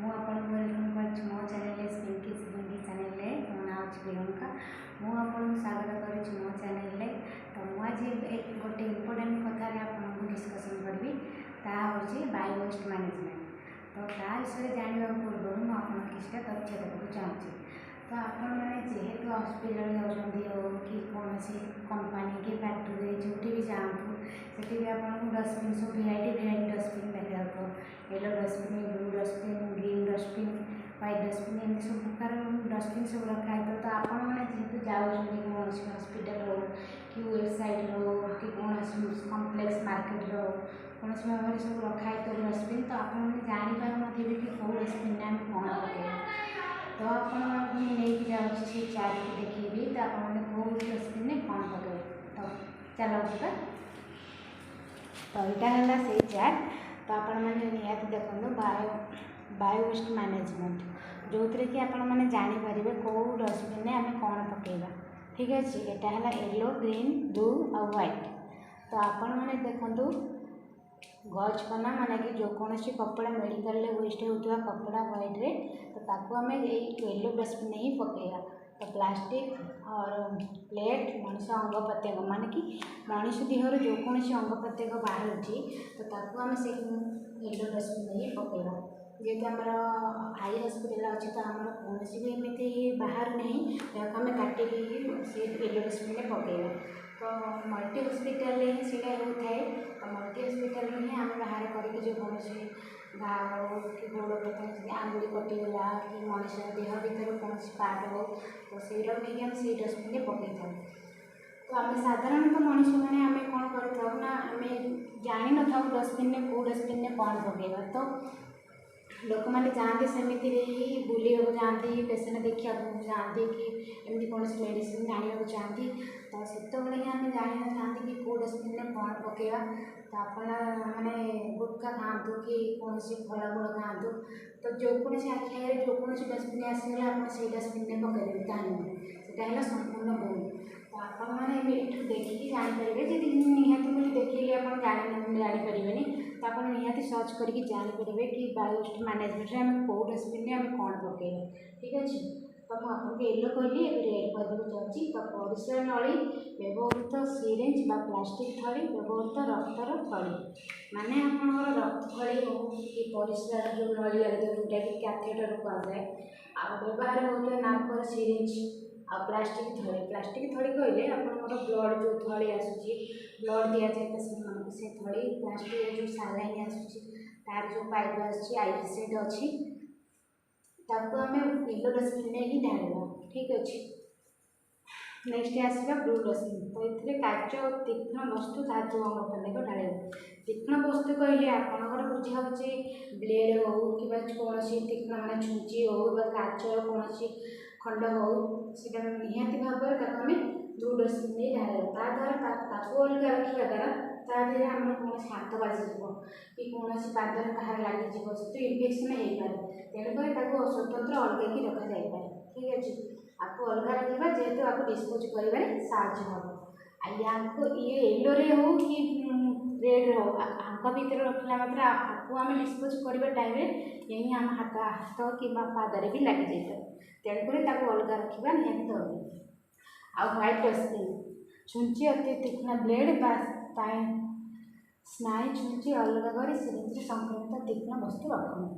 Welcome कर मो channel स्पिंकी स्पिंकी channel मो ना अच्छी प्रियंका मुझे स्वागत कर मो चैनल। तो मुझे आज गोटे इम्पोर्टाट कथा आपको डिस्कसन करी हूँ बायो वेस्ट मैनेजमेंट। तो ता विषय जानवा पूर्व मुझे किसी तथ्य देवाक चाहूँगी। तो आपण मैंने जेहेतु हस्पिटाल जाऊँगी कि कौन कंपनी कि फैक्ट्री जो भी जातु से आपको डस्टबिन सब भेराइटी डस्टबिन देखा yellow dustbin blue dustbin green dustbin white dustbin एम सब प्रकार डस्टबिन सब रखा है। तो आपण मैंने जेहतु जाऊँगी कौन हस्पिटाल हो कि वेबसाइट रो कि कौन कम्प्लेक्स मार्केट रो कौन भाव सब रखा है तो डस्टबिन तो आप जापारे कि कौ डस्टबिन आम कौन पकड़ा। तो आपको नहीं जाऊँगी से चार देखी तो आपने कौ डस्टबिन कौन पकड़े। तो चलो ଯିବା। तो यहाँ है से चार्ट। तो आपण मैंने निहाती देखो बायो वेस्ट मैनेजमेंट जो थी कि आपण मैंने जानीपर कौ डस्टबिन आम कौन पकेबा। ठीक अच्छे यहाँ है येलो ग्रीन ब्लू और व्हाइट। तो आपण मैंने देखो गज कना माने कि जो कौन कपड़ा मेडिकल वेस्ट होता कपड़ा व्हाइट रे तो ताकू आम येलो डस्टबिन ही पकेगा। तो प्लास्टिक और प्लेट मनुष्य अंग प्रत्यंग माने कि मनुष्य देहर जो कौन अंग प्रत्यंग बाहर तो ताकू आम से येलो डस्टबिन ही पकेगा। जेहेतु आमर हाई हस्पिटाल अच्छे तो आम कौन भी एमती बाहर नहीं आम काटिकी से येलो डस्टबिन पकेगा। तो मल्टी हस्पिटाल ही सीटा होता है। तो मल्टी हस्पिटाल ही आम बाहर करके जो कौन घा हो कि गोड़ प्रथम आंगुड़ी कटिगला कि मनुष्य देह भर कौन पार्ट हो तो सहीटा नहीं आम से डस्टबिन पकई था। तो आम साधारणतः मनुष्य मैंने आम कौन कर ना आम जानी न था डस्टबिन कौ डस्टबिन कौन पकेगा। तो लोक मैंने जाते सेमती ही बुले जाती पेसेंट देखा जाती कि एमती कौन मेडिसिन आने चाहती तो से आम जानी न था कि कौ डस्टबिन कौन पकेगा। तो आप मैंने गुटखा खातु कि कौन फल मूल खातु तो जो कौन आखिए जो कौन डस्टबिन आसगला आप डस्टबिन पकईदेवे ताहले से संपूर्ण भूल। तो आप मैंने देखिए जापर जी निहती मुझे देखिए आप जापारे तो आप निहती सर्च करके जापारे कि बायो वेस्ट मैनेजमेंट आम कौ डस्टबिन आम कौन पकेगा। ठीक अच्छे तो मुझे येलो कहली रेड कहदेव चाहूँगी। तो परिस्रा नली व्यवहृत सिरिंज बा प्लास्टिक थली व्यवहृत रक्तर थली माने आपंकर रक्त थली हो कि परिस्रा जो नली जोटा कि कैथेटर कहुए आ व्यवहार होता नार्भर सिरिंज आ प्लास्टिक थली कहले आपंकर ब्लड जो थली आसूसी ब्लड दि जाए पेसेंट मान से थली प्लास्टिक जो सालाइन आसूसी तार जो पाइप आईसेट अच्छी ताकू आम येलो डस्टबिन ही ढाड़ा। ठीक अच्छे नेक्स्ट आसवा ब्लू डस्टबिन। तो ये कार्य और तीक्ष्ण वस्तु धातु अंग प्रत्यंग ढाड़ा। तीक्ष्ण वस्तु कहले आपंकर बुझाऊे ब्लेड हो कि कौन तीक्ष्ण माने छुंची हो काचर कौन खंड हो सीटा निहाती भाव में आम ब्लू डस्टबिन ढाड़ा। द्वारा अलग रखा द्वारा तादेह आम कौन हाथ बाजिज कि कौन पादर बाहर लगे तो इनफेक्शन हो पाए तेणुक स्वतंत्र अलग कि रखा जापे। ठीक अच्छे आपको अलग रखा जेहेतु आपको डिस्पोज कर साहय ये येलो रे हो कि रेड हो आंक भर रखला मात्र आपको आम डिस्पोज करवा टाइम यही आम हाथ कि पादरे भी लग जाए तेणुक अलग रखा निहत जरूरी। आ व्हाइट डस्टबिन छुंची अति तीक्ष्ण ब्लेड स्नायु छुंची अलग कर सिरिंज संक्रमित तीक्ष्ण वस्तु रखना।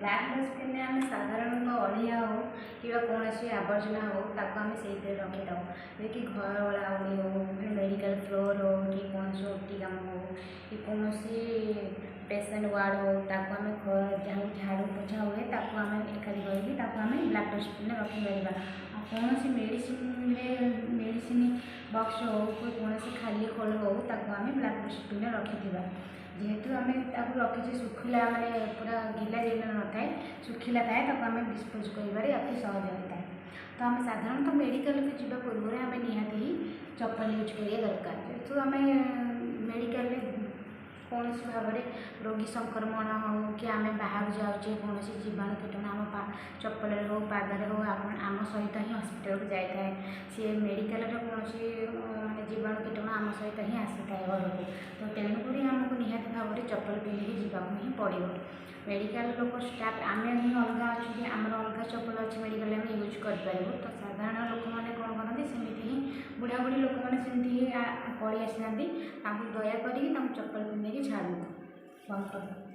ब्लैक डस्टबिन में आम साधारणतः अलिया हो कि कौन आवर्जना हो आम से रखी था कि घर ओलाओली हो मेडिकल फ्लोर हो कि कौन ओटी काम हो कि कौन पेसेंट वार्ड हो आम जहाँ झाड़ू पोछा हुए आम एकाठी करके आम ब्लैक डस्टबिन रखिपर। कौन मेडिसिन बक्स हो कि कौन खाली खोल हो आम ब्लैक डस्टबिन रखी जेहेतु आम रखी सुखिला मैंने पूरा गिला जिला न थाए सुखिला थाए तो आम डिस्पोज कर अति सहज होता है। तो आम साधारणतः मेडिकल को जीवा पूर्व आम निहाती ही चप्पल यूज करिया दरकार जेहेतु आम मेडिकल कौन भाव में रोगी संक्रमण हो कि आम बाहर जाऊे कौन जीवाणु कीटाणु आम चप्पल हो पादर हो आम सहित ही हस्पिटाल को जाए सी मेडिकल कौन मानने जीवाणु कीटाणु आम सहित ही आसी था घर को। तो तेणुक आमको निहाती चप्पल पिंधिकी जावाक ही पड़ो। मेडिकल लोक स्टाफ आम ही अलग अच्छे आमर अलग चप्पल अच्छे मेडिकल में यूज करूँ। तो साधारण लोक मैंने कौन करते सेमती ही बुढ़ा बुढ़ी लोक मैंने सेमती ही पलि आसी दयाक चप्पल पिंधिकी छाड़ बंद कर।